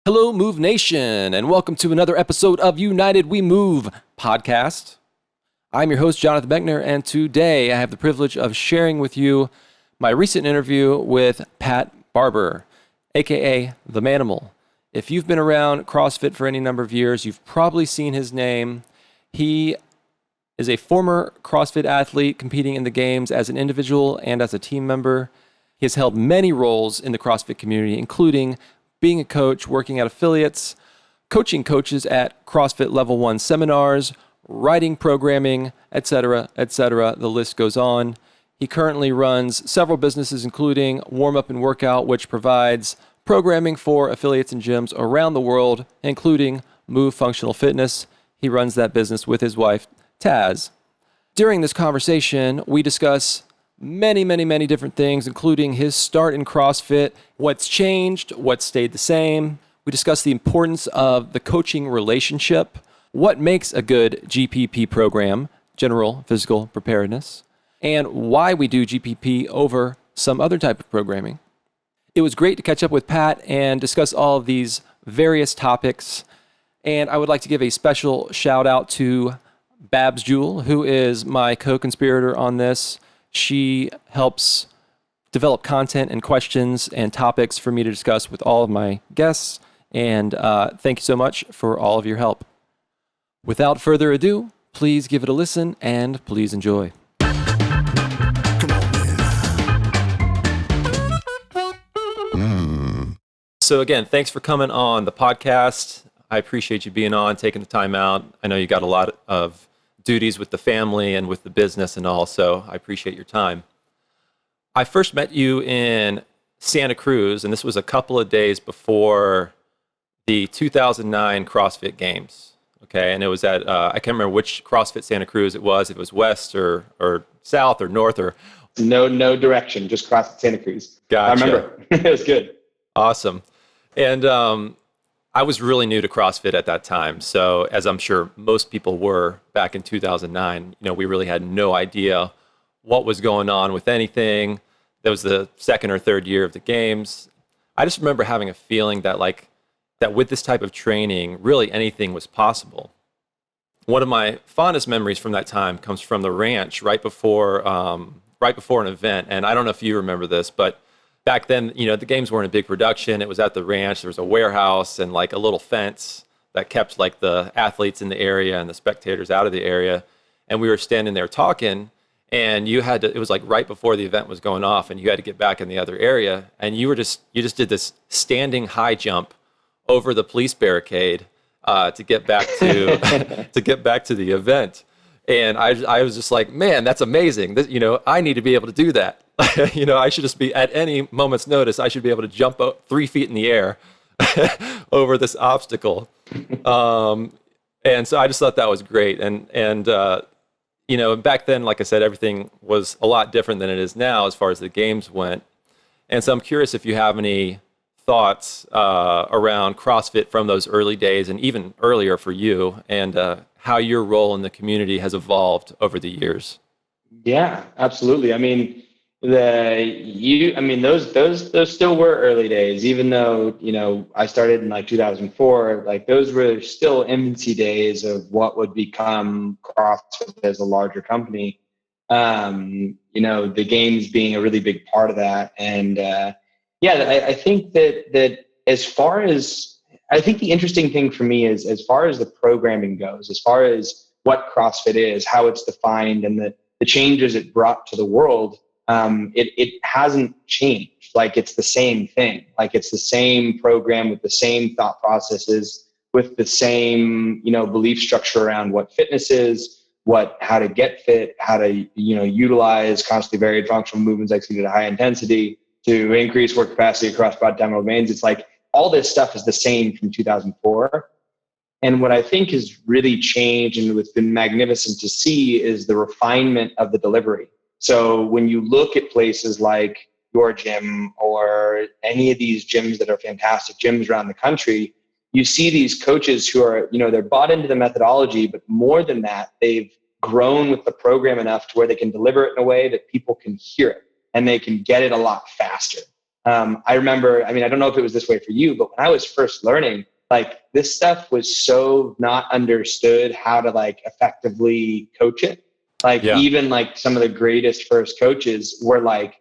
Hello, Move Nation, and welcome to another episode of United We Move podcast. I'm your host, Jonathan Beckner, and today I have the privilege of sharing with you my recent interview with Pat Barber, aka The Manimal. If you've been around CrossFit for any number of years, you've probably seen his name. He is a former CrossFit athlete competing in the games as an individual and as a team member. He has held many roles in the CrossFit community, including being a coach, working at affiliates, coaching coaches at CrossFit Level 1 seminars, writing programming, etc., etc. The list goes on. He currently runs several businesses, including Warm Up and Workout, which provides programming for affiliates and gyms around the world, including Move Functional Fitness. He runs that business with his wife, Taz. During this conversation, we discuss many different things, including his start in CrossFit, what's changed, what stayed the same. We discuss the importance of the coaching relationship, what makes a good GPP program, General Physical Preparedness, and why we do GPP over some other type of programming. It was great to catch up with Pat and discuss all of these various topics. And I would like to give a special shout out to Babs Jewell, who is my co-conspirator on this. She helps develop content and questions and topics for me to discuss with all of my guests. And thank you so much for all of your help. Without further ado, please give it a listen and please enjoy. So again, thanks for coming on the podcast. I appreciate you being on, taking the time out. I know you got a lot of duties with the family and with the business and all, so I appreciate your time. I first met you in Santa Cruz, and this was a couple of days before the 2009 CrossFit Games. Okay, and it was at, I can't remember which CrossFit Santa Cruz it was. If it was west or south or north or... No direction, just CrossFit Santa Cruz. Gotcha. I remember. It was good. Awesome. And I was really new to CrossFit at that time. So as I'm sure most people were back in 2009, we really had no idea what was going on with anything. That was the second or third year of the games. I just remember having a feeling that that with this type of training, really anything was possible. One of my fondest memories from that time comes from the ranch right before an event. And I don't know if you remember this, but back then, the games weren't a big production. It was at the ranch. There was a warehouse and a little fence that kept the athletes in the area and the spectators out of the area. And we were standing there talking, and it was right before the event was going off, and you had to get back in the other area. And you just did this standing high jump over the police barricade to get back to to get back to the event. And I was just like, man, that's amazing. I need to be able to do that. I should just be, at any moment's notice, I should be able to jump 3 feet in the air over this obstacle. And so I just thought that was great. And back then, like I said, everything was a lot different than it is now as far as the games went. And so I'm curious if you have any thoughts around CrossFit from those early days and even earlier for you, and how your role in the community has evolved over the years. Yeah, absolutely. I mean, those still were early days, even though, I started in 2004, those were still infancy days of what would become CrossFit as a larger company. The games being a really big part of that. And I think that as far as, I think the interesting thing for me is, as far as the programming goes, as far as what CrossFit is, how it's defined, and the changes it brought to the world, it hasn't changed. It's the same thing. It's the same program with the same thought processes, with the same, belief structure around what fitness is, how to get fit, how to, utilize constantly varied functional movements executed at high intensity to increase work capacity across broad abdominal veins. It's all this stuff is the same from 2004. And what I think has really changed, and what's been magnificent to see, is the refinement of the delivery. So when you look at places like your gym or any of these gyms that are fantastic gyms around the country, you see these coaches who are, they're bought into the methodology, but more than that, they've grown with the program enough to where they can deliver it in a way that people can hear it and they can get it a lot faster. I remember, I mean, I don't know if it was this way for you, but when I was first learning, like this stuff was so not understood how to like effectively coach it. Like Yeah. even like some of the greatest first coaches were like,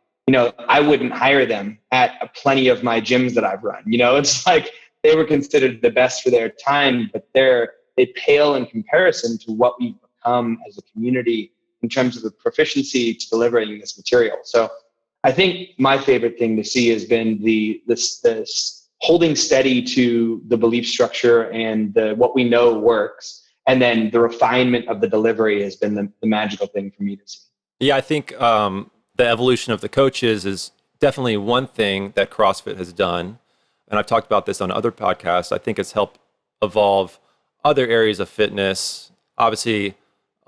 I wouldn't hire them at plenty of my gyms that I've run. It's like they were considered the best for their time, but they pale in comparison to what we've become as a community in terms of the proficiency to delivering this material. So I think my favorite thing to see has been this holding steady to the belief structure and what we know works. And then the refinement of the delivery has been the magical thing for me to see. Yeah, I think the evolution of the coaches is definitely one thing that CrossFit has done. And I've talked about this on other podcasts. I think it's helped evolve other areas of fitness. Obviously,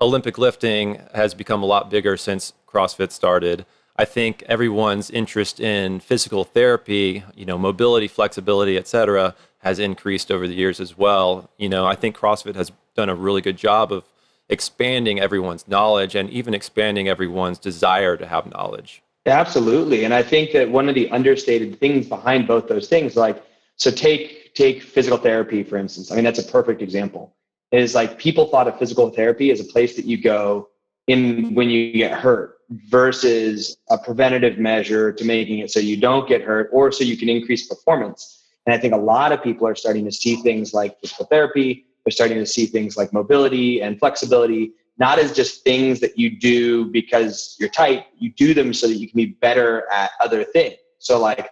Olympic lifting has become a lot bigger since CrossFit started. I think everyone's interest in physical therapy, mobility, flexibility, et cetera, has increased over the years as well. I think CrossFit has done a really good job of expanding everyone's knowledge and even expanding everyone's desire to have knowledge. Yeah, absolutely. And I think that one of the understated things behind both those things, so take physical therapy, for instance. I mean, that's a perfect example. Is like people thought of physical therapy as a place that you go in when you get hurt versus a preventative measure to making it so you don't get hurt or so you can increase performance. And I think a lot of people are starting to see things like physical therapy. They're starting to see things like mobility and flexibility, not as just things that you do because you're tight. You do them so that you can be better at other things. So like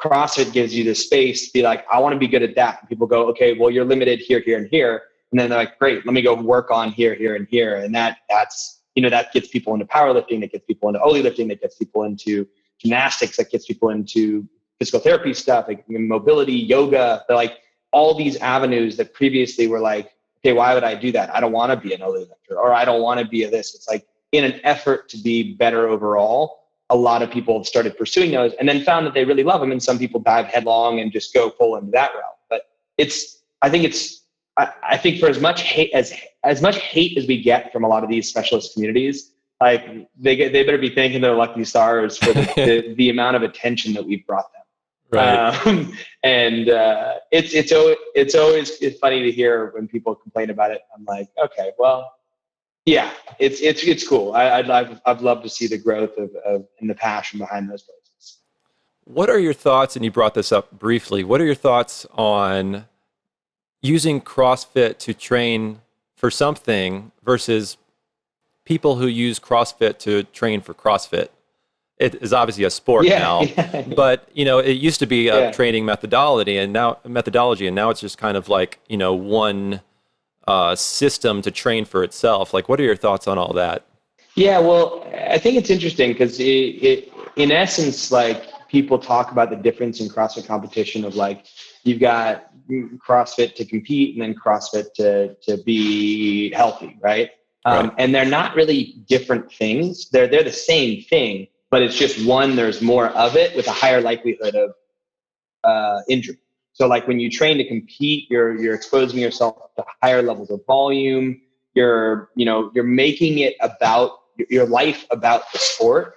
CrossFit gives you the space to be like, I want to be good at that. And people go, okay, well, you're limited here, here, and here. And then they're like, great, let me go work on here, here, and here. And that's that gets people into powerlifting, that gets people into Oli lifting, that gets people into gymnastics, that gets people into physical therapy stuff, like mobility, yoga. They're like all these avenues that previously were like, okay, why would I do that? I don't want to be an Oli lifter, or I don't want to be a this. It's like in an effort to be better overall, a lot of people have started pursuing those and then found that they really love them. And some people dive headlong and just go full into that route. But I think for as much hate as we get from a lot of these specialist communities, like they better be thanking their lucky stars for the amount of attention that we've brought them. Right. It's always funny to hear when people complain about it. I'm like, okay, well, yeah, it's cool. I've loved to see the growth of and the passion behind those places. What are your thoughts, and you brought this up briefly, what are your thoughts on using CrossFit to train for something versus people who use CrossFit to train for CrossFit? It is obviously a sport now, but it used to be a training methodology, and now it's just kind of like one system to train for itself. Like, what are your thoughts on all that? Yeah, well, I think it's interesting because in essence, like people talk about the difference in CrossFit competition of like you've got CrossFit to compete and then CrossFit to be healthy, right? Right. And they're not really different things. They're the same thing, but it's just one, there's more of it with a higher likelihood of injury. So like when you train to compete, you're exposing yourself to higher levels of volume. You're making it about your life about the sport,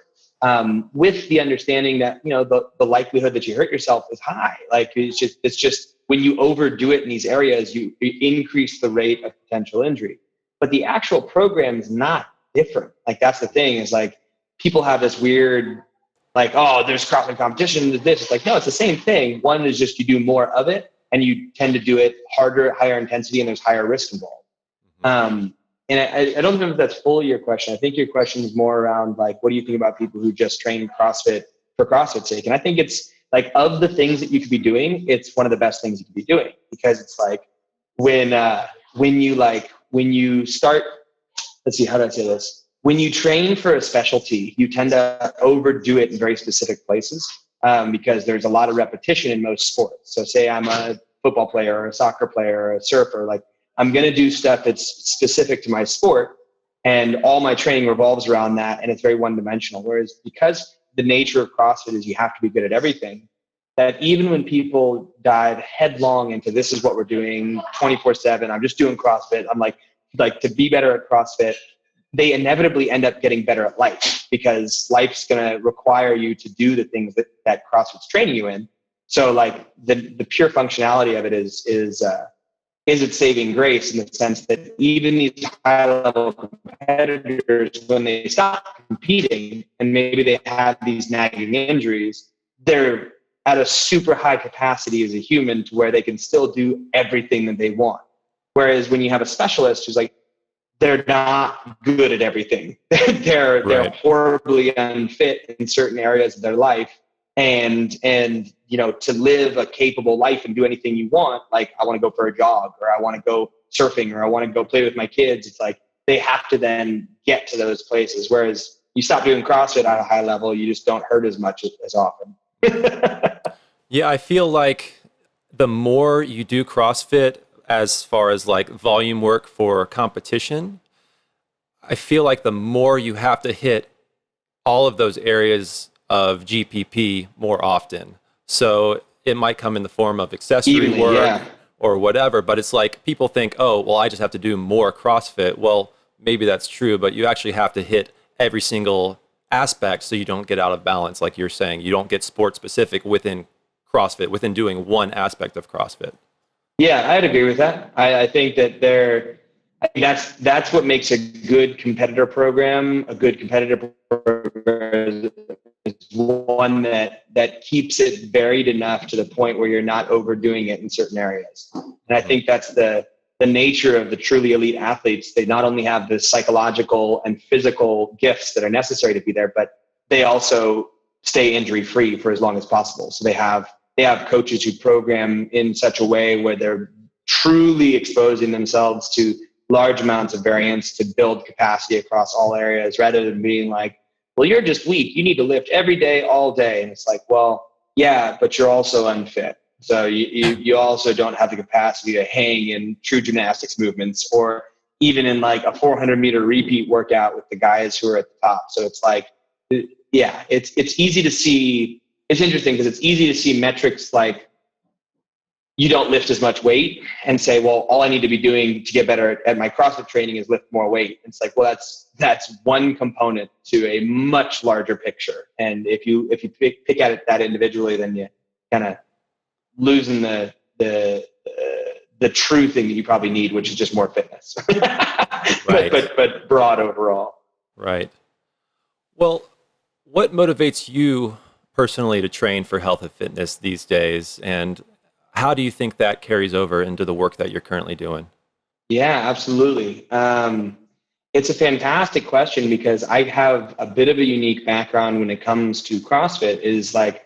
with the understanding that the likelihood that you hurt yourself is high. Like it's just when you overdo it in these areas, you increase the rate of potential injury. But the actual program is not different. Like that's the thing is like people have this weird like, oh, there's CrossFit competition, there's this. It's like, no, it's the same thing. One is just you do more of it and you tend to do it harder, higher intensity, and there's higher risk involved. And I don't know if that's fully your question. I think your question is more around like, what do you think about people who just train CrossFit for CrossFit's sake? And I think it's like of the things that you could be doing, it's one of the best things you could be doing because it's like when you start, let's see, how do I say this? When you train for a specialty, you tend to overdo it in very specific places because there's a lot of repetition in most sports. So say I'm a football player or a soccer player or a surfer, like I'm going to do stuff that's specific to my sport and all my training revolves around that. And it's very one-dimensional. Whereas because the nature of CrossFit is you have to be good at everything, that even when people dive headlong into this is what we're doing 24/7, I'm just doing CrossFit. I'm like to be better at CrossFit, they inevitably end up getting better at life, because life's going to require you to do the things that CrossFit's training you in. So like the pure functionality of it is its saving grace, in the sense that even these high level competitors, when they stop competing and maybe they have these nagging injuries, they're at a super high capacity as a human to where they can still do everything that they want. Whereas when you have a specialist who's like, they're not good at everything. They're horribly unfit in certain areas of their life. And to live a capable life and do anything you want, like I want to go for a jog, or I want to go surfing, or I want to go play with my kids. It's like they have to then get to those places. Whereas you stop doing CrossFit at a high level, you just don't hurt as much as often. Yeah, I feel like the more you do CrossFit as far as like volume work for competition, I feel like the more you have to hit all of those areas of GPP more often. So it might come in the form of accessory work or whatever, but it's like people think, oh, well, I just have to do more CrossFit. Well, maybe that's true, but you actually have to hit every single aspect so you don't get out of balance. Like you're saying, you don't get sport specific within CrossFit, within doing one aspect of CrossFit. Yeah, I'd agree with that. I think that that's what makes a good competitor program a good competitor program, is one that keeps it varied enough to the point where you're not overdoing it in certain areas. And I think that's the nature of the truly elite athletes. They not only have the psychological and physical gifts that are necessary to be there, but they also stay injury free for as long as possible. So they have coaches who program in such a way where they're truly exposing themselves to large amounts of variance to build capacity across all areas, rather than being like, well, you're just weak, you need to lift every day, all day. And it's like, well, yeah, but you're also unfit. So you also don't have the capacity to hang in true gymnastics movements, or even in like a 400-meter repeat workout with the guys who are at the top. So it's like, yeah, it's easy to see. It's interesting because it's easy to see metrics like you don't lift as much weight and say, well, all I need to be doing to get better at my CrossFit training is lift more weight. It's like, well, that's one component to a much larger picture. And if you pick at it that individually, then you kind of losing the true thing that you probably need, which is just more fitness. Right. but broad overall. Right. Well, what motivates you personally to train for health and fitness these days, and how do you think that carries over into the work that you're currently doing? Yeah, absolutely. It's a fantastic question, because I have a bit of a unique background when it comes to CrossFit. Is like,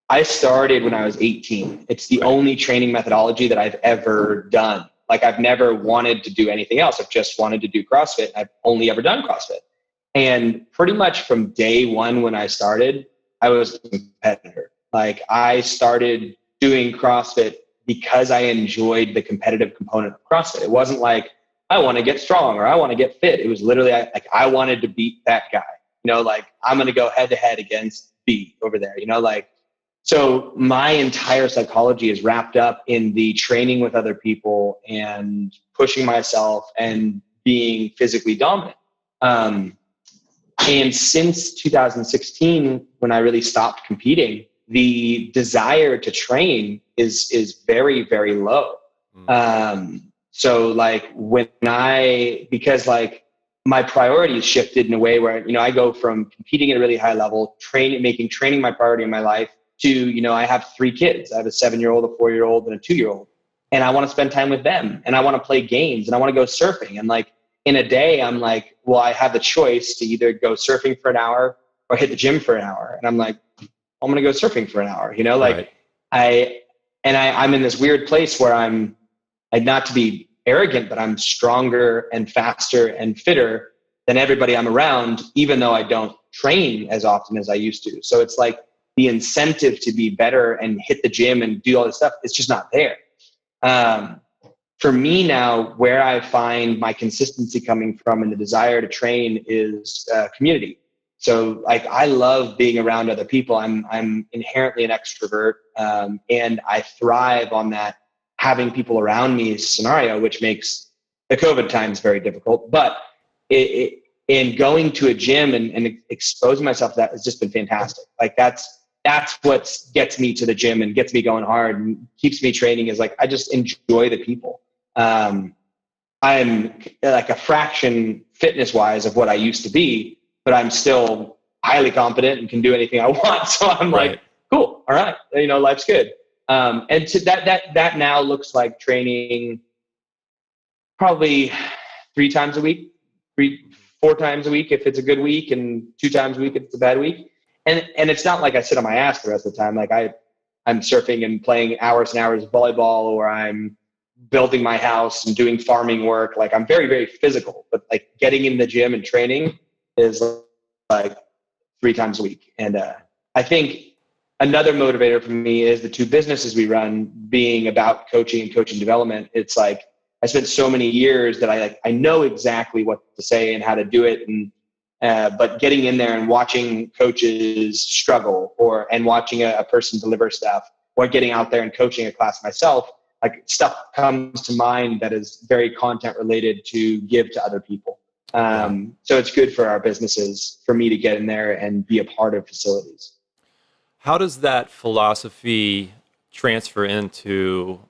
I started when I was 18. It's the only training methodology that I've ever done. Like, I've never wanted to do anything else. I've just wanted to do CrossFit. I've only ever done CrossFit. And pretty much from day one when I started, I was a competitor. Like, I started doing CrossFit because I enjoyed the competitive component of CrossFit. It wasn't like, I want to get strong or I want to get fit. It was literally like, I wanted to beat that guy. Like, I'm going to go head to head against B over there. So my entire psychology is wrapped up in the training with other people and pushing myself and being physically dominant. And since 2016, when I really stopped competing, the desire to train is very, very low. So like because like my priorities shifted in a way where, I go from competing at a really high level, making training my priority in my life, to, I have 3 kids. I have a 7-year-old, a 4-year-old, and a 2-year-old. And I want to spend time with them, and I want to play games, and I want to go surfing. And like, in a day, I'm like, well, I have the choice to either go surfing for an hour or hit the gym for an hour. And I'm like, I'm going to go surfing for an hour, like right. I'm in this weird place where I'm like, not to be arrogant, but I'm stronger and faster and fitter than everybody I'm around, even though I don't train as often as I used to. So it's like the incentive to be better and hit the gym and do all this stuff, it's just not there. For me now, where I find my consistency coming from and the desire to train is community. So like, I love being around other people. I'm inherently an extrovert, and I thrive on that having people around me scenario, which makes the COVID times very difficult. But And going to a gym and exposing myself to that has just been fantastic. Like that's what gets me to the gym and gets me going hard and keeps me training, is like, I just enjoy the people. I'm like a fraction fitness wise of what I used to be, but I'm still highly confident and can do anything I want. So I'm like, cool. All right. Life's good. And to that now looks like training probably 3 times a week, 4 times a week if it's a good week, and 2 times a week if it's a bad week. And it's not like I sit on my ass the rest of the time. Like I'm surfing and playing hours and hours of volleyball, or I'm building my house and doing farming work. Like I'm very, very physical, but like getting in the gym and training is like 3 times a week. And I think another motivator for me is the 2 businesses we run being about coaching and coaching development. It's like I spent so many years that I know exactly what to say and how to do it. And but getting in there and watching coaches struggle, and watching a person deliver stuff, or getting out there and coaching a class myself, like stuff comes to mind that is very content related to give to other people. So it's good for our businesses for me to get in there and be a part of facilities. How does that philosophy transfer into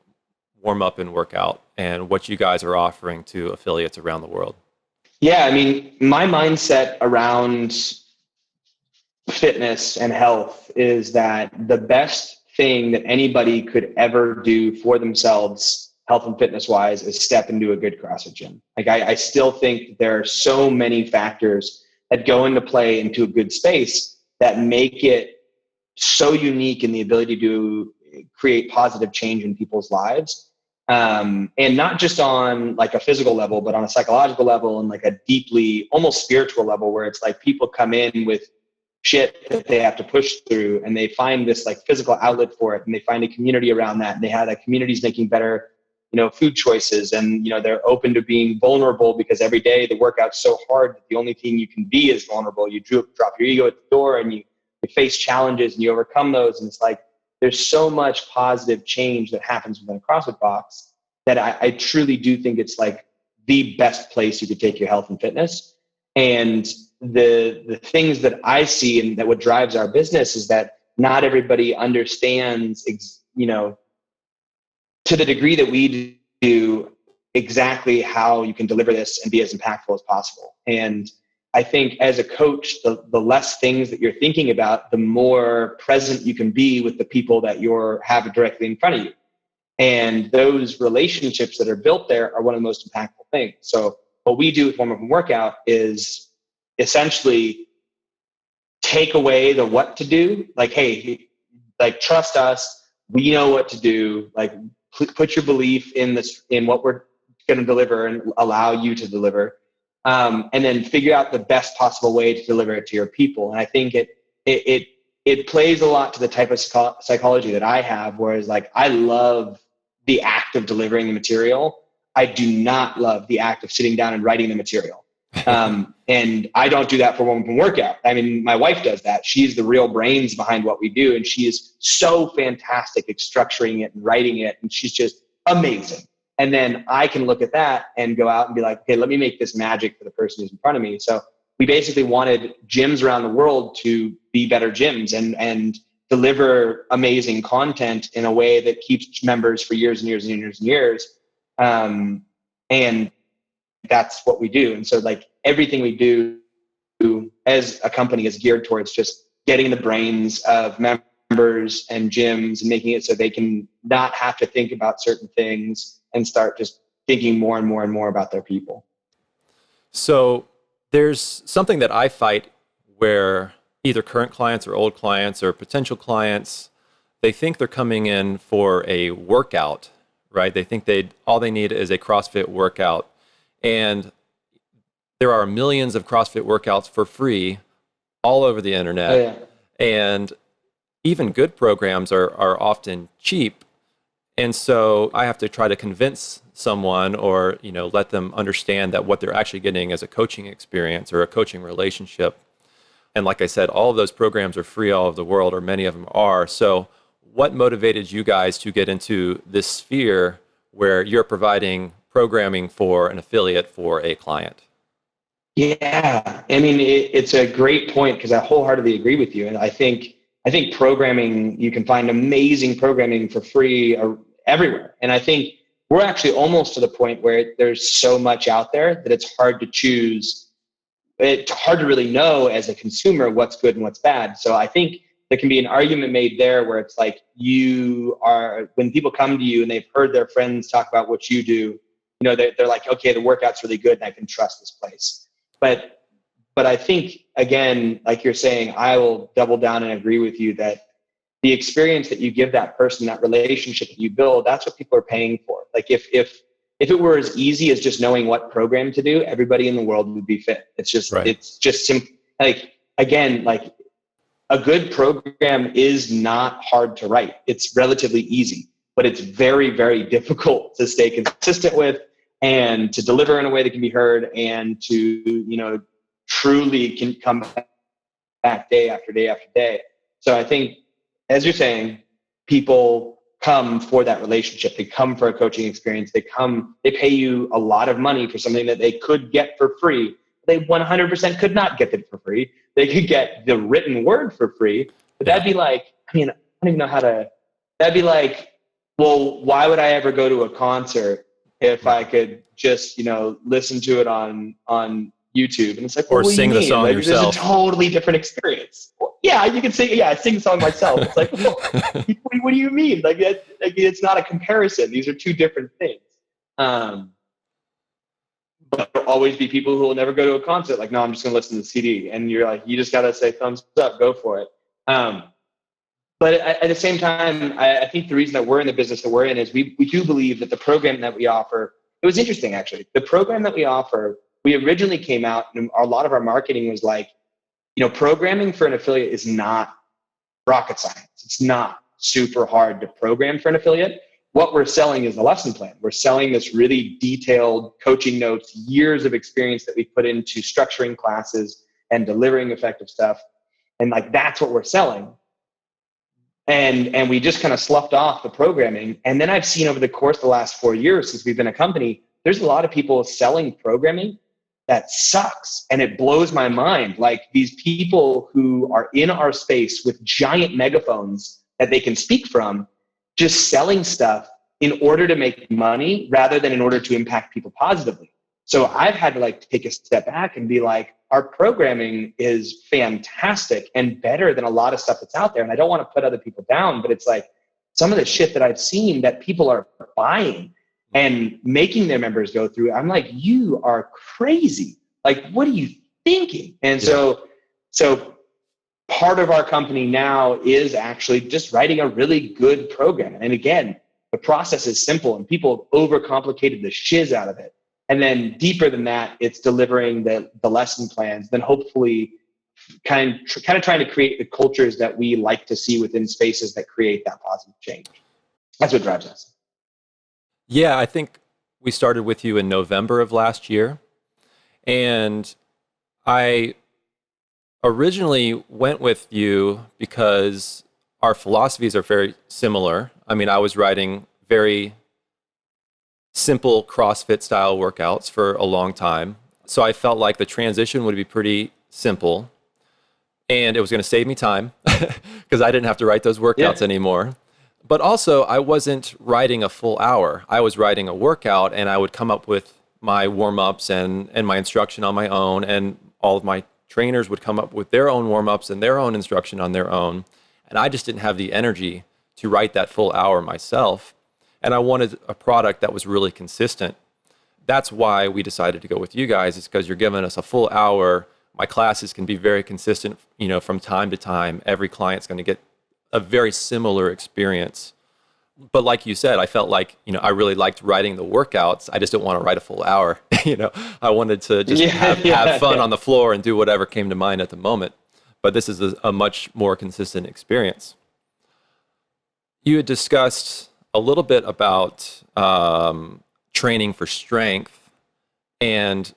warm up and workout and what you guys are offering to affiliates around the world? Yeah, I mean, my mindset around fitness and health is that the best thing that anybody could ever do for themselves, health and fitness wise, is step into a good CrossFit gym. Like I still think there are so many factors that go into play into a good space that make it so unique in the ability to create positive change in people's lives. And not just on like a physical level, but on a psychological level and like a deeply almost spiritual level, where it's like people come in with shit that they have to push through, and they find this like physical outlet for it, and they find a community around that, and they have that communities making better, food choices, and they're open to being vulnerable, because every day the workout's so hard that the only thing you can be is vulnerable. You drop your ego at the door, and you face challenges and you overcome those, and it's like there's so much positive change that happens within a CrossFit box that I truly do think it's like the best place you could take your health and fitness. And the things that I see and that what drives our business is that not everybody understands, to the degree that we do, exactly how you can deliver this and be as impactful as possible. And I think as a coach, the less things that you're thinking about, the more present you can be with the people that have directly in front of you. And those relationships that are built there are one of the most impactful things. So what we do with Warm Up and Workout is essentially take away the what to do. Like, hey, like trust us. We know what to do. Like put your belief in what we're going to deliver and allow you to deliver. And then figure out the best possible way to deliver it to your people. And I think it plays a lot to the type of psychology that I have, whereas like I love the act of delivering the material. I do not love the act of sitting down and writing the material. And I don't do that for Warm Up and Workout. I mean, my wife does that. She's the real brains behind what we do. And she is so fantastic at structuring it and writing it. And she's just amazing. And then I can look at that and go out and be like, okay, let me make this magic for the person who's in front of me. So we basically wanted gyms around the world to be better gyms and deliver amazing content in a way that keeps members for years and years and years and years. And that's what we do. And so like everything we do as a company is geared towards just getting the brains of members and gyms and making it so they can not have to think about certain things and start just thinking more and more and more about their people. So there's something that I fight where either current clients or old clients or potential clients, they think they're coming in for a workout, right? They think all they need is a CrossFit workout. And there are millions of CrossFit workouts for free all over the internet. Oh, yeah. And even good programs are often cheap. And so I have to try to convince someone or, let them understand that what they're actually getting is a coaching experience or a coaching relationship. And like I said, all of those programs are free all over the world, or many of them are. So what motivated you guys to get into this sphere where you're providing programming for an affiliate for a client? Yeah, I mean, it's a great point because I wholeheartedly agree with you. And I think programming, you can find amazing programming for free everywhere. And I think we're actually almost to the point where there's so much out there that it's hard to choose. It's hard to really know as a consumer what's good and what's bad. So I think there can be an argument made there where it's like when people come to you and they've heard their friends talk about what you do, they're like, okay, the workout's really good and I can trust this place. But I think, again, like you're saying, I will double down and agree with you that the experience that you give that person, that relationship that you build, that's what people are paying for. Like if it were as easy as just knowing what program to do, everybody in the world would be fit. Right. It's just simple. Like, again, like a good program is not hard to write. It's relatively easy, but it's very, very difficult to stay consistent with and to deliver in a way that can be heard and to, truly can come back day after day after day. So I think, as you're saying, people come for that relationship. They come for a coaching experience. They pay you a lot of money for something that they could get for free. They 100% could not get it for free. They could get the written word for free, but that'd be like, I don't even know that'd be like, well, why would I ever go to a concert if I could just, listen to it on YouTube? And it's like, well, Or what sing do you the mean? song Like, yourself. there's a totally different experience. Well, yeah, you can sing. Yeah, I sing the song myself. It's like, well, what do you mean? Like, it's not a comparison. These are two different things. But there'll always be people who will never go to a concert. Like, no, I'm just going to listen to the CD. And you're like, you just got to say thumbs up, go for it. But at the same time, I think the reason that we're in the business that we're in is we do believe that the program that we offer, it was interesting actually. The program that we offer, we originally came out and a lot of our marketing was like, programming for an affiliate is not rocket science. It's not super hard to program for an affiliate. What we're selling is a lesson plan. We're selling this really detailed coaching notes, years of experience that we put into structuring classes and delivering effective stuff. And like, that's what we're selling. And we just kind of sloughed off the programming. And then I've seen over the course of the last 4 years since we've been a company, there's a lot of people selling programming that sucks. And it blows my mind. Like, these people who are in our space with giant megaphones that they can speak from, just selling stuff in order to make money rather than in order to impact people positively. So I've had to take a step back and be like, our programming is fantastic and better than a lot of stuff that's out there. And I don't want to put other people down, but it's like some of the shit that I've seen that people are buying and making their members go through. I'm like, you are crazy. Like, what are you thinking? And so part of our company now is actually just writing a really good program. And again, the process is simple and people have overcomplicated the shiz out of it. And then deeper than that, it's delivering the lesson plans, then hopefully kind of trying to create the cultures that we like to see within spaces that create that positive change. That's what drives us. Yeah, I think we started with you in November of last year. And I originally went with you because our philosophies are very similar. I mean, I was writing very simple CrossFit style workouts for a long time. So I felt like the transition would be pretty simple and it was going to save me time because I didn't have to write those workouts anymore. But also, I wasn't writing a full hour. I was writing a workout and I would come up with my warm-ups and my instruction on my own, and all of my trainers would come up with their own warm-ups and their own instruction on their own. And I just didn't have the energy to write that full hour myself. And I wanted a product that was really consistent. That's why we decided to go with you guys, is because you're giving us a full hour. My classes can be very consistent, from time to time. Every client's going to get a very similar experience. But like you said, I felt like, I really liked writing the workouts. I just didn't want to write a full hour. I wanted to just have fun on the floor and do whatever came to mind at the moment. But this is a much more consistent experience. You had discussed a little bit about training for strength. And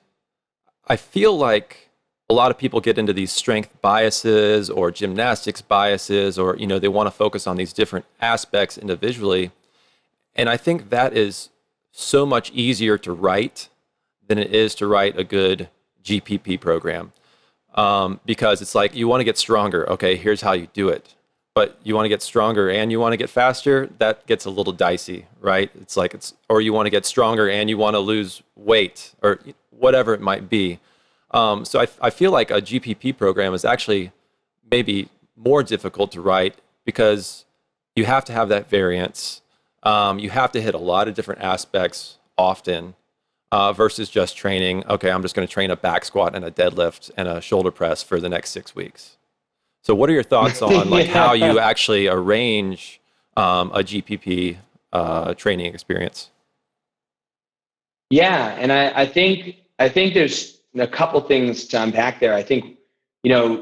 I feel like a lot of people get into these strength biases or gymnastics biases, or, they want to focus on these different aspects individually. And I think that is so much easier to write than it is to write a good GPP program, because it's like, you want to get stronger. Okay, here's how you do it. But you want to get stronger and you want to get faster, that gets a little dicey, right? It's like or you want to get stronger and you want to lose weight or whatever it might be. So I feel like a GPP program is actually maybe more difficult to write because you have to have that variance. You have to hit a lot of different aspects often, versus just training, okay, I'm just going to train a back squat and a deadlift and a shoulder press for the next 6 weeks. So what are your thoughts on like how you actually arrange a GPP training experience? Yeah, and I think there's a couple things to unpack there. I think,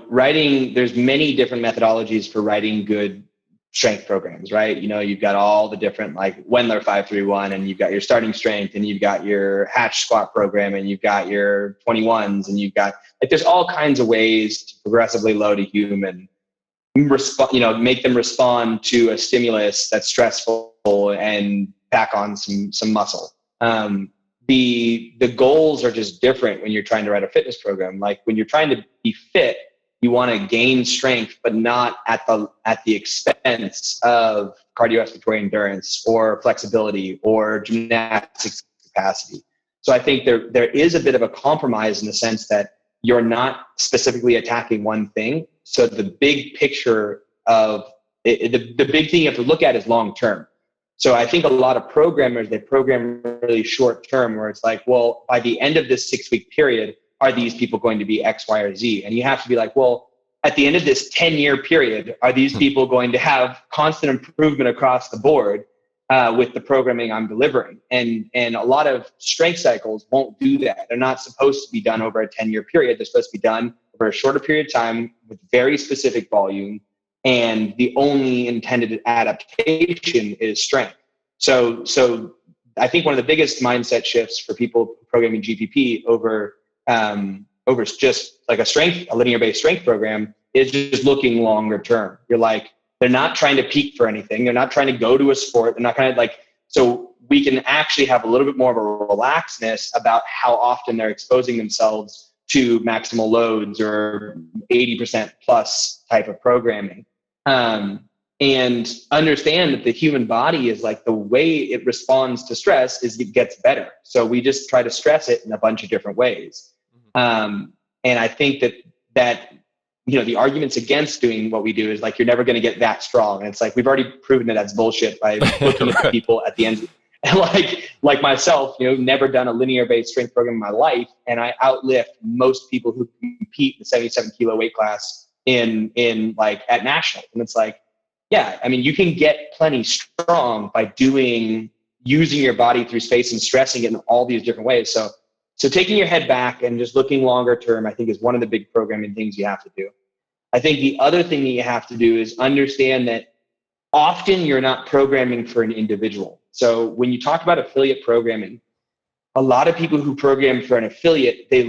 writing, there's many different methodologies for writing good strength programs, right? You've got all the different like Wendler 531, and you've got your starting strength, and you've got your hatch squat program, and you've got your 21s, and you've got like, there's all kinds of ways to progressively load a human, make them respond to a stimulus that's stressful and pack on some muscle. The goals are just different when you're trying to write a fitness program. Like when you're trying to be fit, you want to gain strength, but not at the expense of cardiorespiratory endurance or flexibility or gymnastics capacity. So I think there is a bit of a compromise in the sense that you're not specifically attacking one thing. So the big picture of it, the big thing you have to look at is long term. So I think a lot of programmers, they program really short term where it's like, well, by the end of this 6-week period, are these people going to be X, Y, or Z? And you have to be like, well, at the end of this 10-year period, are these people going to have constant improvement across the board with the programming I'm delivering? And a lot of strength cycles won't do that. They're not supposed to be done over a 10-year period. They're supposed to be done over a shorter period of time with very specific volume. And the only intended adaptation is strength. So I think one of the biggest mindset shifts for people programming GPP over just like a linear-based strength program is just looking longer term. You're like, they're not trying to peak for anything. They're not trying to go to a sport. They're not kind of like, so we can actually have a little bit more of a relaxedness about how often they're exposing themselves to maximal loads or 80% plus type of programming. And understand that the human body is like, the way it responds to stress is it gets better. So we just try to stress it in a bunch of different ways. And I think that the arguments against doing what we do is like, you're never going to get that strong. And it's like, we've already proven that that's bullshit by looking at the people at the end. And like myself, never done a linear based strength program in my life. And I outlift most people who compete in the 77 kilo weight class in like at nationals. And it's like, yeah, I mean, you can get plenty strong by using your body through space and stressing it in all these different ways. So taking your head back and just looking longer term, I think, is one of the big programming things you have to do. I think the other thing that you have to do is understand that often you're not programming for an individual. So when you talk about affiliate programming, a lot of people who program for an affiliate, they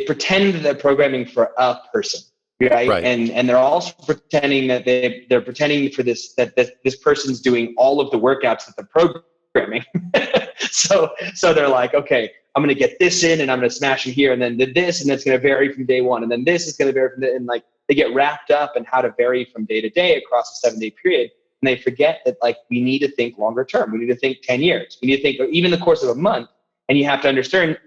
pretend that they're programming for a person, right? And they're also pretending that they're pretending for this, that this person's doing all of the workouts that they're programming. So they're like, okay, I'm going to get this in and I'm going to smash it here. And then this, and that's going to vary from day one. And then this is going to vary from and like they get wrapped up in how to vary from day to day across a 7-day period. And they forget that like, we need to think longer term. We need to think 10 years. We need to think even the course of a month. And you have to understand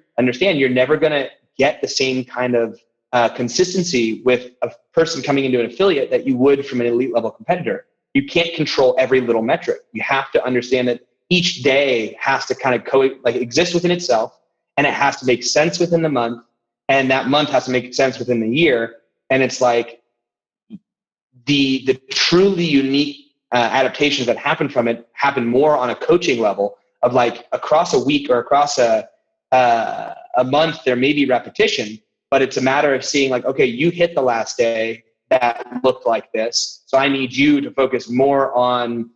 you're never going to get the same kind of consistency with a person coming into an affiliate that you would from an elite level competitor. You can't control every little metric. You have to understand that each day has to kind of exist within itself, and it has to make sense within the month, and that month has to make sense within the year. And it's like the truly unique adaptations that happen from it happen more on a coaching level of like across a week or across a month. There may be repetition, but it's a matter of seeing like, okay, you hit the last day that looked like this, so I need you to focus more on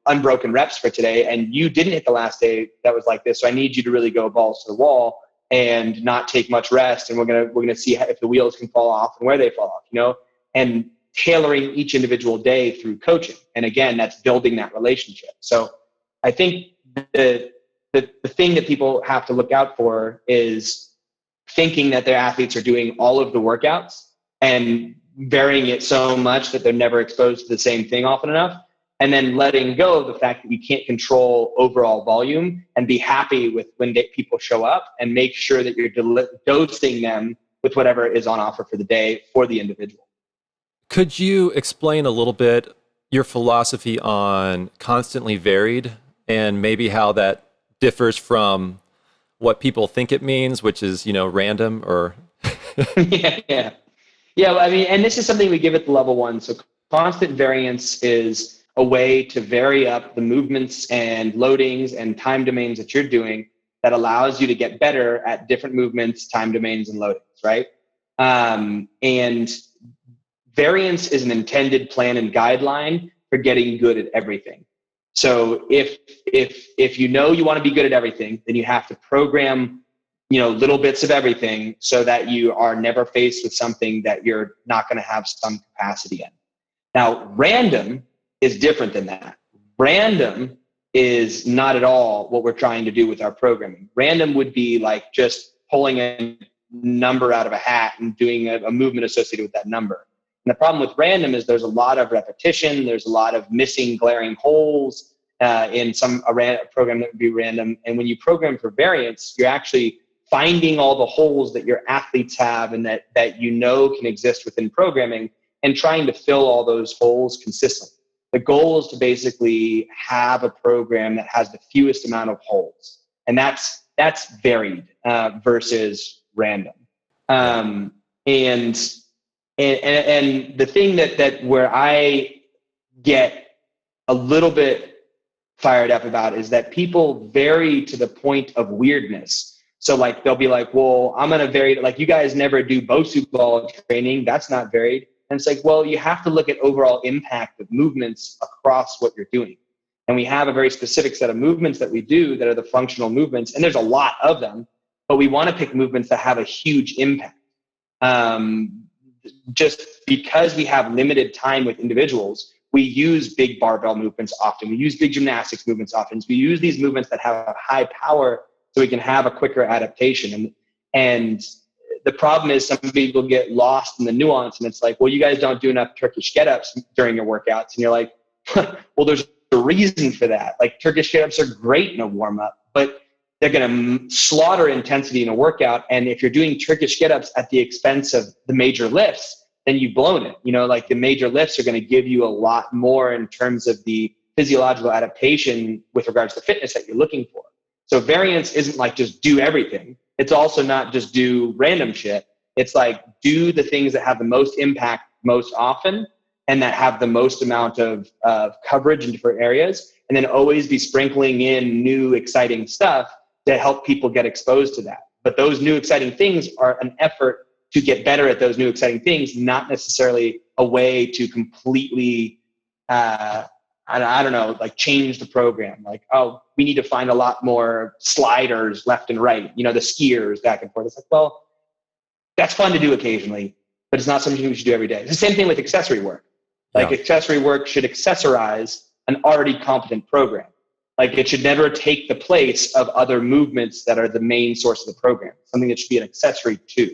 unbroken reps for today, and you didn't hit the last day that was like this, so I need you to really go balls to the wall and not take much rest, and we're gonna see if the wheels can fall off and where they fall off, and tailoring each individual day through coaching. And again, that's building that relationship. So I think the the thing that people have to look out for is thinking that their athletes are doing all of the workouts and varying it so much that they're never exposed to the same thing often enough. And then letting go of the fact that you can't control overall volume, and be happy with when people show up, and make sure that you're dosing them with whatever is on offer for the day for the individual. Could you explain a little bit your philosophy on constantly varied, and maybe how that differs from what people think it means, which is, random or... Yeah. I mean, and this is something we give at the level 1. So constant variance is a way to vary up the movements and loadings and time domains that you're doing that allows you to get better at different movements, time domains, and loadings, right? And variance is an intended plan and guideline for getting good at everything. So if you want to be good at everything, then you have to program little bits of everything so that you are never faced with something that you're not going to have some capacity in. Now, random is different than that. Random is not at all what we're trying to do with our programming. Random would be like just pulling a number out of a hat and doing a movement associated with that number. And the problem with random is there's a lot of repetition. There's a lot of missing glaring holes in a program that would be random. And when you program for variance, you're actually finding all the holes that your athletes have and that can exist within programming, and trying to fill all those holes consistently. The goal is to basically have a program that has the fewest amount of holes. And that's varied versus random. And the thing that where I get a little bit fired up about is that people vary to the point of weirdness. So like, they'll be like, well, I'm going to vary. Like, you guys never do Bosu ball training. That's not varied. And it's like, well, you have to look at overall impact of movements across what you're doing. And we have a very specific set of movements that we do that are the functional movements. And there's a lot of them, but we want to pick movements that have a huge impact. Just because we have limited time with individuals, we use big barbell movements often. We use big gymnastics movements often. So we use these movements that have a high power so we can have a quicker adaptation. And the problem is some people get lost in the nuance, and it's like, well, you guys don't do enough Turkish get-ups during your workouts. And you're like, well, there's a reason for that. Like, Turkish get-ups are great in a warm-up, but they're going to slaughter intensity in a workout. And if you're doing Turkish get-ups at the expense of the major lifts, then you've blown it. Like, the major lifts are going to give you a lot more in terms of the physiological adaptation with regards to fitness that you're looking for. So variance isn't like just do everything. It's also not just do random shit. It's like, do the things that have the most impact most often and that have the most amount of coverage in different areas. And then always be sprinkling in new exciting stuff to help people get exposed to that. But those new exciting things are an effort to get better at those new exciting things, not necessarily a way to completely, I don't know, like change the program. Like, oh, we need to find a lot more sliders left and right, the skiers back and forth. It's like, well, that's fun to do occasionally, but it's not something we should do every day. It's the same thing with accessory work. Like, accessory work should accessorize an already competent program. Like, it should never take the place of other movements that are the main source of the program. Something that should be an accessory to.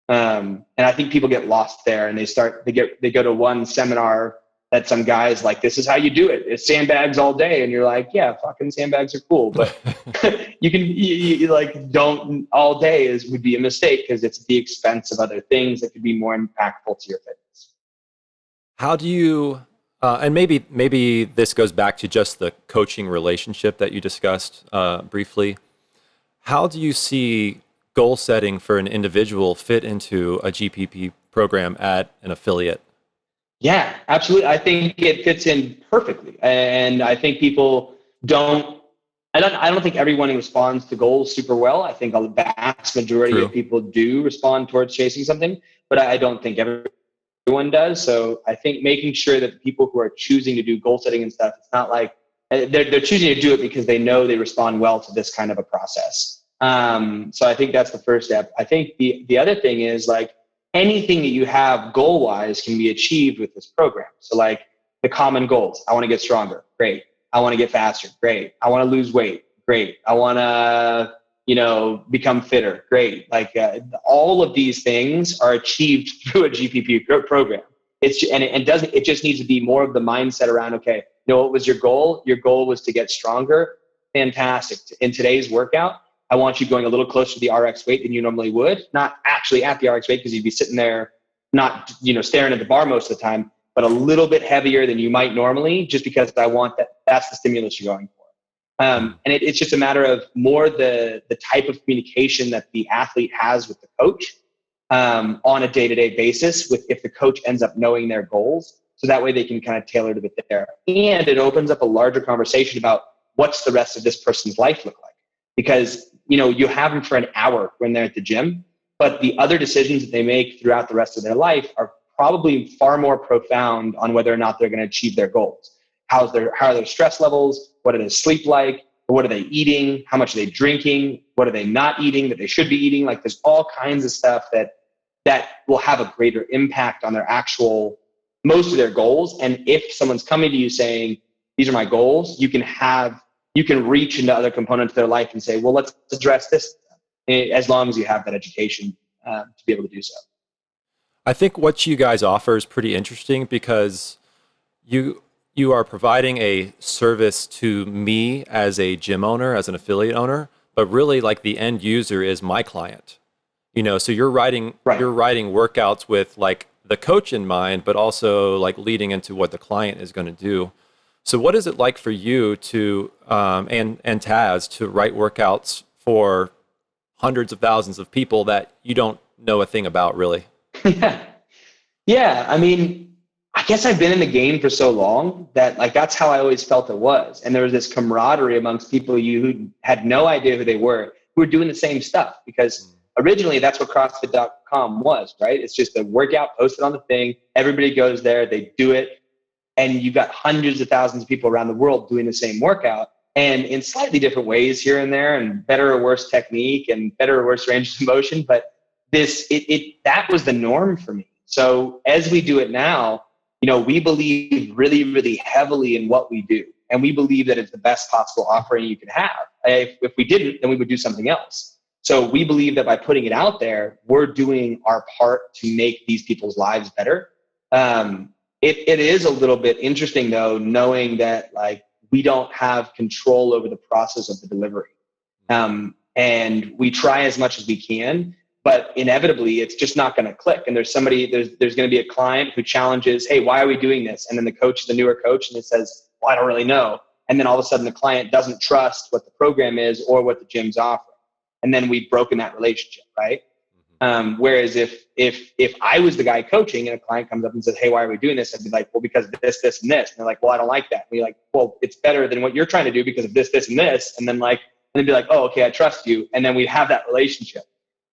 And I think people get lost there, and they go to one seminar that some guys like, this is how you do it. It's sandbags all day. And you're like, yeah, fucking sandbags are cool. But you like, don't all day would be a mistake, because it's at the expense of other things that could be more impactful to your fitness. How do you, and maybe this goes back to just the coaching relationship that you discussed briefly. How do you see goal setting for an individual fit into a GPP program at an affiliate? Yeah, absolutely. I think it fits in perfectly. And I think people I don't think everyone responds to goals super well. I think a vast majority of people do respond towards chasing something, but I don't think everyone does. So I think making sure that the people who are choosing to do goal setting and stuff, it's not like they're choosing to do it because they know they respond well to this kind of a process. So I think that's the first step. I think the other thing is, like, anything that you have goal-wise can be achieved with this program. So like the common goals, I want to get stronger. Great. I want to get faster. Great. I want to lose weight. Great. I want to, become fitter. Great. Like all of these things are achieved through a GPP program. It just needs to be more of the mindset around, okay, what was your goal? Your goal was to get stronger. Fantastic. In today's workout, I want you going a little closer to the RX weight than you normally would. Not actually at the RX weight, because you'd be sitting there not, staring at the bar most of the time, but a little bit heavier than you might normally, just because I want that's the stimulus you're going for. And it's just a matter of more the type of communication that the athlete has with the coach on a day-to-day basis, with if the coach ends up knowing their goals, so that way they can kind of tailor to it there. And it opens up a larger conversation about what's the rest of this person's life look like. Because, you have them for an hour when they're at the gym, but the other decisions that they make throughout the rest of their life are probably far more profound on whether or not they're going to achieve their goals. How are their stress levels? What are their sleep like? What are they eating? How much are they drinking? What are they not eating that they should be eating? Like, there's all kinds of stuff that will have a greater impact on most of their goals. And if someone's coming to you saying, these are my goals, you can reach into other components of their life and say, well, let's address this, as long as you have that education to be able to do so. I think what you guys offer is pretty interesting, because you are providing a service to me as a gym owner, as an affiliate owner, but really, like, the end user is my client. So you're writing workouts with, like, the coach in mind, but also, like, leading into what the client is going to do. So what is it like for you to and Taz to write workouts for hundreds of thousands of people that you don't know a thing about, really? Yeah. I mean, I guess I've been in the game for so long that, like, that's how I always felt it was. And there was this camaraderie amongst people who had no idea who they were doing the same stuff, because originally that's what CrossFit.com was, right? It's just a workout posted on the thing. Everybody goes there, they do it. And you've got hundreds of thousands of people around the world doing the same workout, and in slightly different ways here and there, and better or worse technique and better or worse range of motion. But that was the norm for me. So as we do it now, we believe really, really heavily in what we do. And we believe that it's the best possible offering you can have. If we didn't, then we would do something else. So we believe that by putting it out there, we're doing our part to make these people's lives better. It is a little bit interesting, though, knowing that, like, we don't have control over the process of the delivery. And we try as much as we can, but inevitably it's just not going to click. And there's going to be a client who challenges, hey, why are we doing this? And then the coach is a newer coach and it says, well, I don't really know. And then all of a sudden the client doesn't trust what the program is or what the gym's offering. And then we've broken that relationship, right? Whereas if I was the guy coaching and a client comes up and says, hey, why are we doing this? I'd be like, well, because of this, this, and this. And they're like, well, I don't like that. And we're like, well, it's better than what you're trying to do because of this, this, and this. And then be like, oh, okay, I trust you. And then we have that relationship.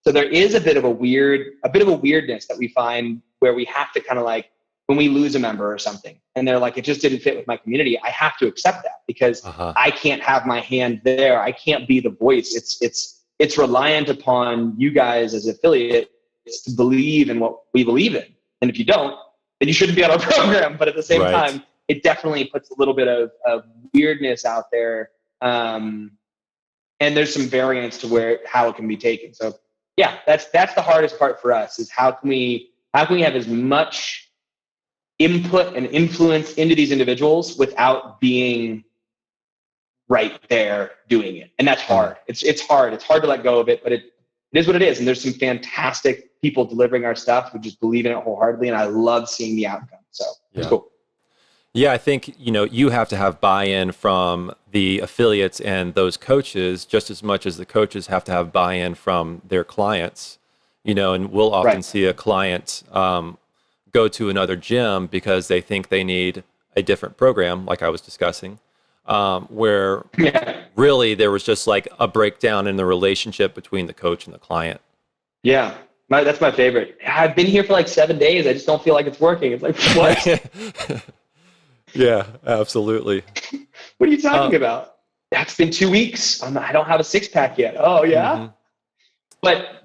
So there is a bit of a weirdness that we find where we have to kind of, like, when we lose a member or something and they're like, it just didn't fit with my community, I have to accept that because I can't have my hand there. I can't be the voice. It's reliant upon you guys as affiliates to believe in what we believe in. And if you don't, then you shouldn't be on our program. But at the same time, it definitely puts a little bit of weirdness out there. And there's some variance to how it can be taken. So yeah, that's the hardest part for us, is how can we have as much input and influence into these individuals without being right there doing it. And that's hard. It's hard. It's hard to let go of it, but it is what it is. And there's some fantastic people delivering our stuff who just believe in it wholeheartedly. And I love seeing the outcome. So it's cool. Yeah, I think, you have to have buy-in from the affiliates and those coaches just as much as the coaches have to have buy-in from their clients, and we'll often see a client go to another gym because they think they need a different program, like I was discussing, where really there was just like a breakdown in the relationship between the coach and the client. Yeah. That's my favorite. I've been here for like 7 days. I just don't feel like it's working. It's like, what? Yeah, absolutely. What are you talking about? It's been 2 weeks. I don't have a six-pack yet. Oh, yeah? Mm-hmm.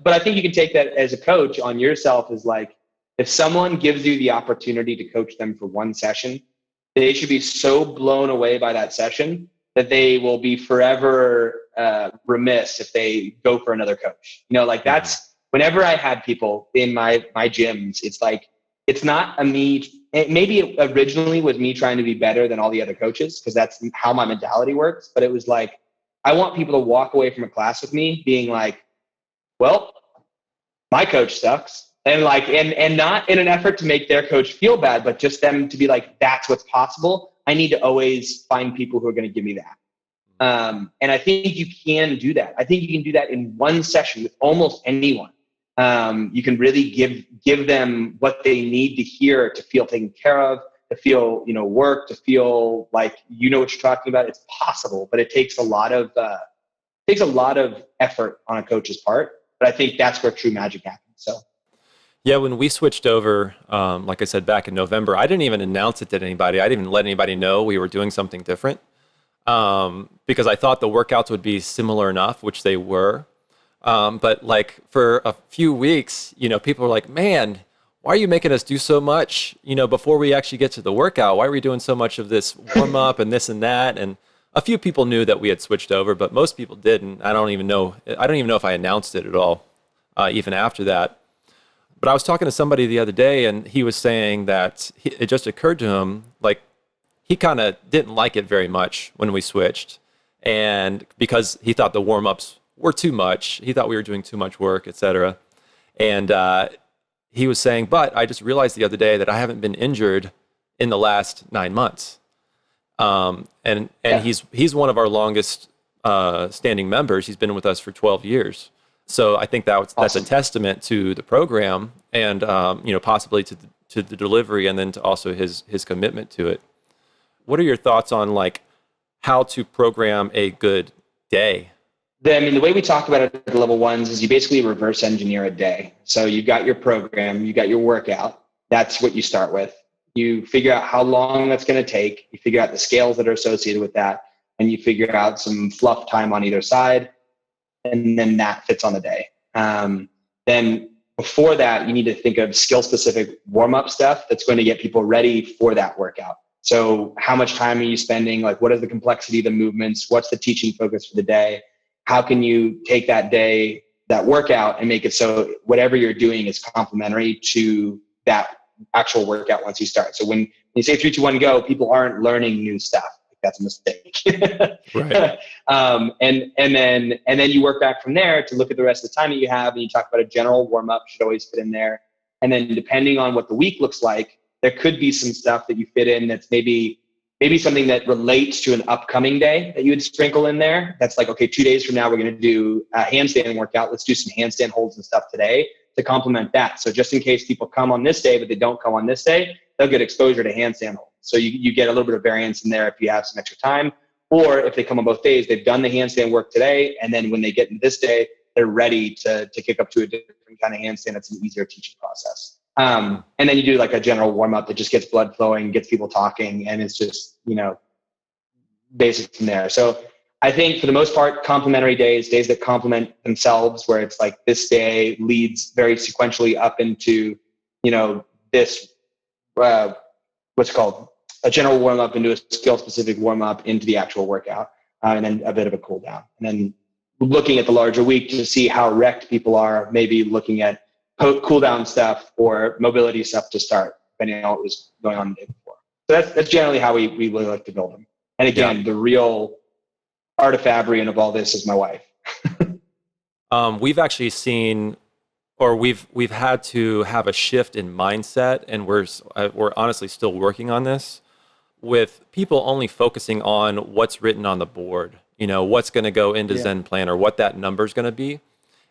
But I think you can take that as a coach on yourself, is like, if someone gives you the opportunity to coach them for one session, they should be so blown away by that session that they will be forever remiss if they go for another coach. Like that's whenever I had people in my gyms, it's like, it's not maybe it originally was me trying to be better than all the other coaches, because that's how my mentality works. But it was like, I want people to walk away from a class with me being like, well, my coach sucks. And like, and not in an effort to make their coach feel bad, but just them to be like, that's what's possible. I need to always find people who are going to give me that. And I think you can do that. I think you can do that in one session with almost anyone. You can really give them what they need to hear to feel taken care of, to feel, work, to feel like what you're talking about. It's possible, but it takes a lot of effort on a coach's part. But I think that's where true magic happens. So. Yeah, when we switched over, like I said, back in November, I didn't even announce it to anybody. I didn't even let anybody know we were doing something different, because I thought the workouts would be similar enough, which they were. But like for a few weeks, people were like, man, why are you making us do so much, before we actually get to the workout? Why are we doing so much of this warm up and this and that? And a few people knew that we had switched over, but most people didn't. I don't even know if I announced it at all, even after that. But I was talking to somebody the other day, and he was saying that it just occurred to him, like, he kind of didn't like it very much when we switched. And because he thought the warm-ups were too much, he thought we were doing too much work, et cetera. And he was saying, but I just realized the other day that I haven't been injured in the last 9 months. And he's one of our longest standing members. He's been with us for 12 years. So I think that's awesome. That's a testament to the program and, possibly to the delivery, and then to also his commitment to it. What are your thoughts on like how to program a good day? The way we talk about it at the level ones is you basically reverse engineer a day. So you've got your program, you got your workout. That's what you start with. You figure out how long that's going to take. You figure out the scales that are associated with that, and you figure out some fluff time on either side. And then that fits on the day. Then before that, you need to think of skill-specific warm-up stuff that's going to get people ready for that workout. So how much time are you spending? Like, what is the complexity of the movements? What's the teaching focus for the day? How can you take that day, that workout, and make it so whatever you're doing is complementary to that actual workout once you start? So when you say 3, 2, 1, go, people aren't learning new stuff. That's a mistake. Right. And then you work back from there to look at the rest of the time that you have, and you talk about a general warm up should always fit in there. And then depending on what the week looks like, there could be some stuff that you fit in that's maybe something that relates to an upcoming day that you would sprinkle in there. That's like, okay, 2 days from now, we're going to do a handstand workout. Let's do some handstand holds and stuff today to complement that. So just in case people come on this day, but they don't come on this day, they'll get exposure to handstand holds. So you get a little bit of variance in there if you have some extra time. Or if they come on both days, they've done the handstand work today, and then when they get into this day, they're ready to kick up to a different kind of handstand. It's an easier teaching process. And then you do like a general warm up that just gets blood flowing, gets people talking, and it's just, basic from there. So I think for the most part, complementary days that complement themselves, where it's like this day leads very sequentially up into, this, what's called a general warm up into a skill specific warm up into the actual workout, and then a bit of a cool down. And then looking at the larger week to see how wrecked people are, maybe looking at cool down stuff or mobility stuff to start, depending on what was going on the day before. So that's generally how we really like to build them. And again, the real artifabrian of all this is my wife. We've actually seen, or we've had to have a shift in mindset, and we're honestly still working on this, with people only focusing on what's written on the board, what's going to go into Zen Plan or what that number is going to be.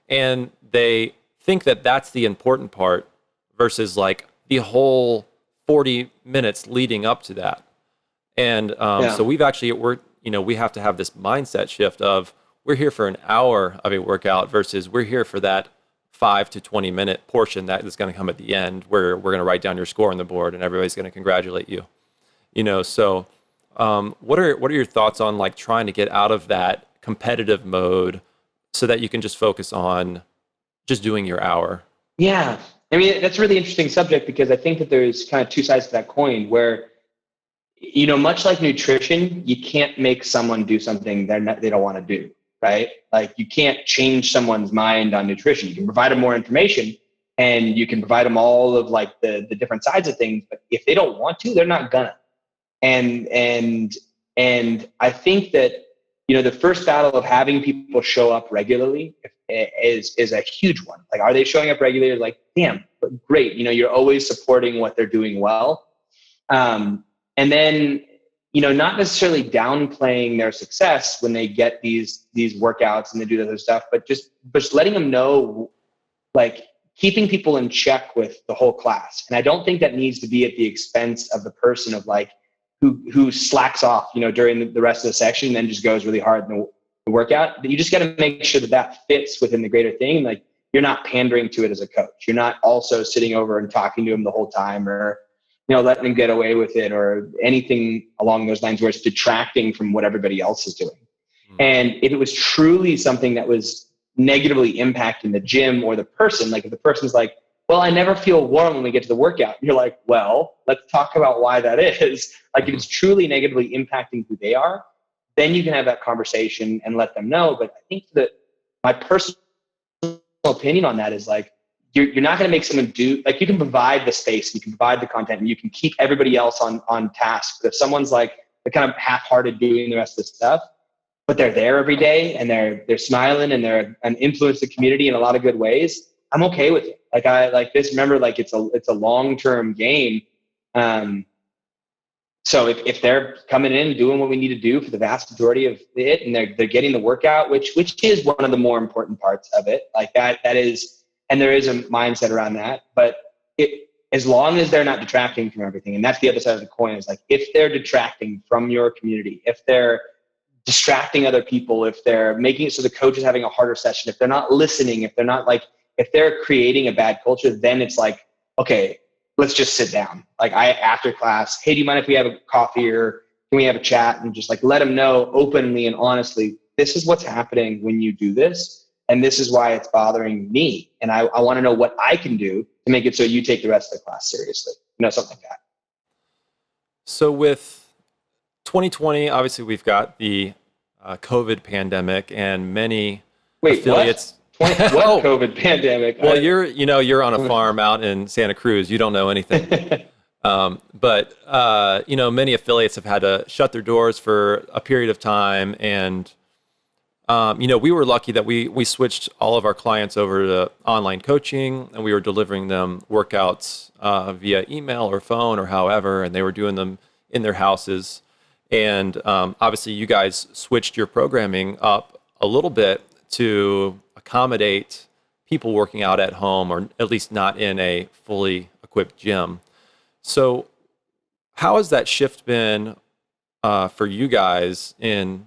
And they think that that's the important part versus like the whole 40 minutes leading up to that. And so we have to have this mindset shift of we're here for an hour of a workout versus we're here for that 5 to 20 minute portion that is going to come at the end where we're going to write down your score on the board and everybody's going to congratulate you. So what are your thoughts on like trying to get out of that competitive mode so that you can just focus on just doing your hour? Yeah. I mean, that's a really interesting subject because I think that there's kind of two sides to that coin where much like nutrition, you can't make someone do something they don't want to do, right? Like you can't change someone's mind on nutrition. You can provide them more information and you can provide them all of like the different sides of things, but if they don't want to, they're not gonna. And I think that, the first battle of having people show up regularly is a huge one. Like, are they showing up regularly? Like, damn, great. You're always supporting what they're doing well. And then, not necessarily downplaying their success when they get these workouts and they do other stuff, but just letting them know, like, keeping people in check with the whole class. And I don't think that needs to be at the expense of the person of like, who slacks off, during the rest of the section and then just goes really hard in the workout. But you just got to make sure that fits within the greater thing. Like, you're not pandering to it as a coach. You're not also sitting over and talking to them the whole time, or letting them get away with it, or anything along those lines where it's detracting from what everybody else is doing. And if it was truly something that was negatively impacting the gym or the person, like if the person's like, well, I never feel warm when we get to the workout, you're like, well, let's talk about why that is. Like, if it's truly negatively impacting who they are, then you can have that conversation and let them know. But I think that my personal opinion on that is like, you're not going to make someone do, like, you can provide the space, you can provide the content, and you can keep everybody else on task. But if someone's like, they're kind of half-hearted doing the rest of the stuff, but they're there every day and they're smiling and they're an influence the community in a lot of good ways, I'm okay with it. Like, I like this, remember, like, it's a long-term game. So if they're coming in doing what we need to do for the vast majority of it, and they're getting the workout, which is one of the more important parts of it, like that is, and there is a mindset around that, but as long as they're not detracting from everything, and that's the other side of the coin, is like, if they're detracting from your community, if they're distracting other people, if they're making it so the coach is having a harder session, if they're not listening, if they're creating a bad culture, then it's like, okay, let's just sit down. Like, after class, hey, do you mind if we have a coffee, or can we have a chat, and just like let them know openly and honestly, this is what's happening when you do this. And this is why it's bothering me. And I want to know what I can do to make it so you take the rest of the class seriously. Something like that. So with 2020, obviously we've got the COVID pandemic, and many affiliates. What COVID pandemic? Well, you're on a farm out in Santa Cruz. You don't know anything. But many affiliates have had to shut their doors for a period of time, and we were lucky that we switched all of our clients over to online coaching, and we were delivering them workouts via email or phone or however, and they were doing them in their houses. And obviously you guys switched your programming up a little bit to accommodate people working out at home, or at least not in a fully equipped gym. So how has that shift been for you guys?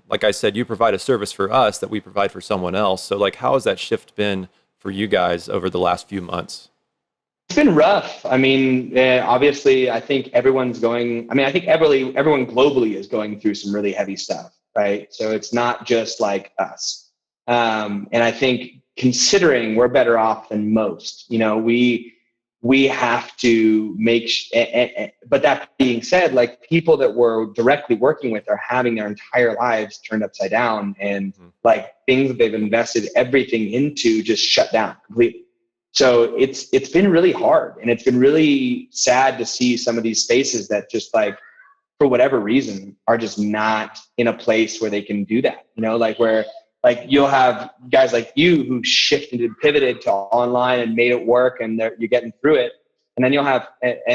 Like I said, you provide a service for us that we provide for someone else. So like, how has that shift been for you guys over the last few months? It's been rough. I mean, obviously, I think everyone globally is going through some really heavy stuff, right? So it's not just like us. And I think, considering we're better off than most, we have to but that being said, like, people that we're directly working with are having their entire lives turned upside down, and like things that they've invested everything into just shut down completely. So it's been really hard, and it's been really sad to see some of these spaces that just, like, for whatever reason, are just not in a place where they can do that, like where, like, you'll have guys like you who shifted and pivoted to online and made it work, and you're getting through it. And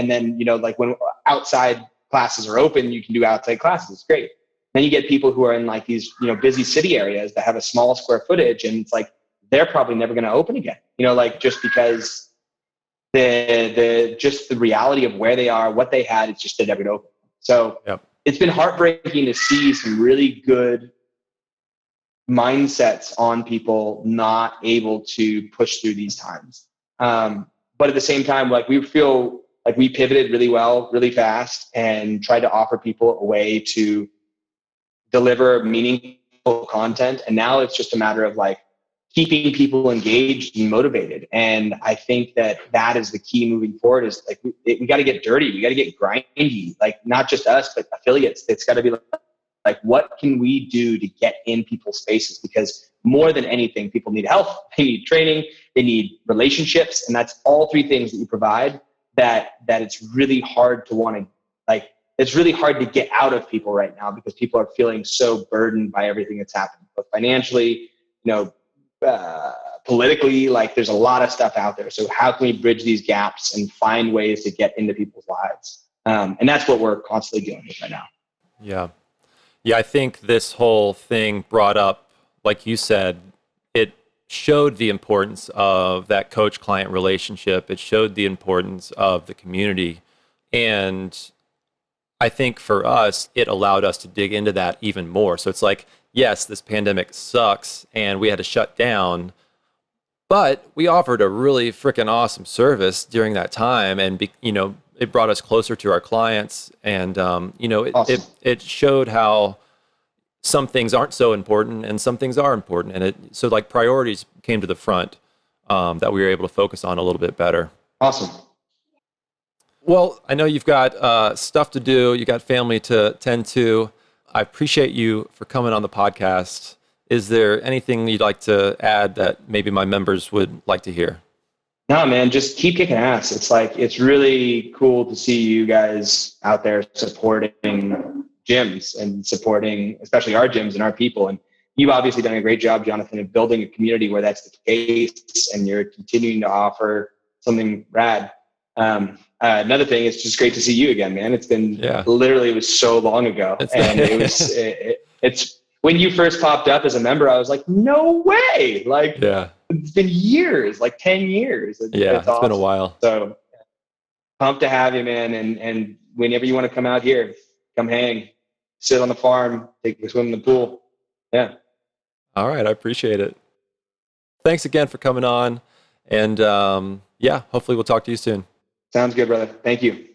then like, when outside classes are open, you can do outside classes. It's great. Then you get people who are in like these, busy city areas that have a small square footage, and it's like, they're probably never going to open again, like, just because the reality of where they are, what they had, it's just, they're never going to open. So It's been heartbreaking to see some really good mindsets on people not able to push through these times. But at the same time, like, we feel like we pivoted really well, really fast, and tried to offer people a way to deliver meaningful content. And now it's just a matter of like keeping people engaged and motivated. And I think that is the key moving forward, is like, we got to get dirty. We got to get grindy, like not just us, but affiliates. It's got to be like, what can we do to get in people's spaces? Because more than anything, people need health, they need training, they need relationships. And that's all three things that you provide that it's really hard to want to, like, it's really hard to get out of people right now, because people are feeling so burdened by everything that's happening, but financially, politically, like there's a lot of stuff out there. So how can we bridge these gaps and find ways to get into people's lives? And that's what we're constantly dealing with right now. Yeah. Yeah, I think this whole thing brought up, like you said, it showed the importance of that coach-client relationship. It showed the importance of the community. And I think for us, it allowed us to dig into that even more. So it's like, yes, this pandemic sucks and we had to shut down, but we offered a really freaking awesome service during that time. And, it brought us closer to our clients. And, Awesome. it showed how some things aren't so important and some things are important. And so like priorities came to the front, that we were able to focus on a little bit better. Awesome. Well, I know you've got stuff to do. You got family to tend to. I appreciate you for coming on the podcast. Is there anything you'd like to add that maybe my members would like to hear? No, man, just keep kicking ass. It's like, it's really cool to see you guys out there supporting gyms and supporting especially our gyms and our people. And you've obviously done a great job, Jonathan, of building a community where that's the case, and you're continuing to offer something rad. Another thing, it's just great to see you again, man. It's been literally, it was so long ago. And it's when you first popped up as a member, I was like, no way. Like, it's been years, like 10 years. It's awesome. Been a while. So pumped to have you, man. And whenever you want to come out here, come hang, sit on the farm, take a swim in the pool. Yeah. All right. I appreciate it. Thanks again for coming on. And hopefully we'll talk to you soon. Sounds good, brother. Thank you.